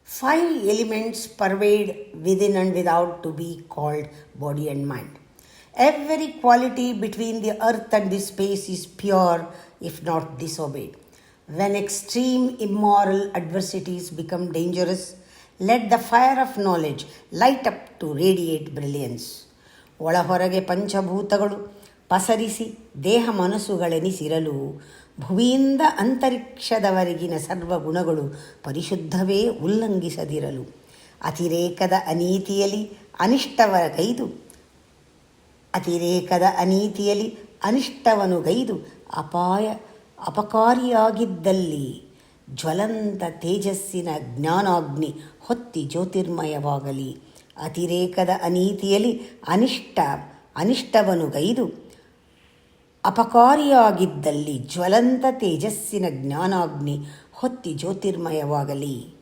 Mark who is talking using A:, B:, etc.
A: Five elements pervade within and without to be called body and mind. Every quality between the earth and the space is pure if not disobeyed. When extreme immoral adversities become dangerous, let the fire of knowledge light up to radiate brilliance. ಒಳಹೊರಗೆ ಪಂಚಭೂತಗಳು ಪಸರಿಸಿ ದೇಹ ಮನಸ್ಸುಗಳೆನಿಸಿರಲು ಭುವಿಯಿಂದ ಅಂತರಿಕ್ಷದವರೆಗಿನ ಸರ್ವಗುಣಗಳು ಪರಿಶುದ್ಧವೇ ಉಲ್ಲಂಘಿಸದಿರಲು ಅತಿರೇಕದ ಅನೀತಿಯಲ್ಲಿ ಅನಿಷ್ಟವನುಗೈದು ಅಪಕಾರಿಯಾಗಿದ್ದಲ್ಲಿ ಜ್ವಲಂತ ತೇಜಸ್ಸಿನ ಜ್ಞಾನಾಗ್ನಿ ಹೊತ್ತಿ ಜ್ಯೋತಿರ್ಮಯವಾಗಲಿ. ಅತಿರೇಕದ ಅನೀತಿಯಲ್ಲಿ ಅನಿಷ್ಟವನುಗೈದು ಅಪಕಾರಿಯಾಗಿದ್ದಲ್ಲಿ ಜ್ವಲಂತ ತೇಜಸ್ಸಿನ ಜ್ಞಾನಾಗ್ನಿ ಹೊತ್ತಿ ಜ್ಯೋತಿರ್ಮಯವಾಗಲಿ.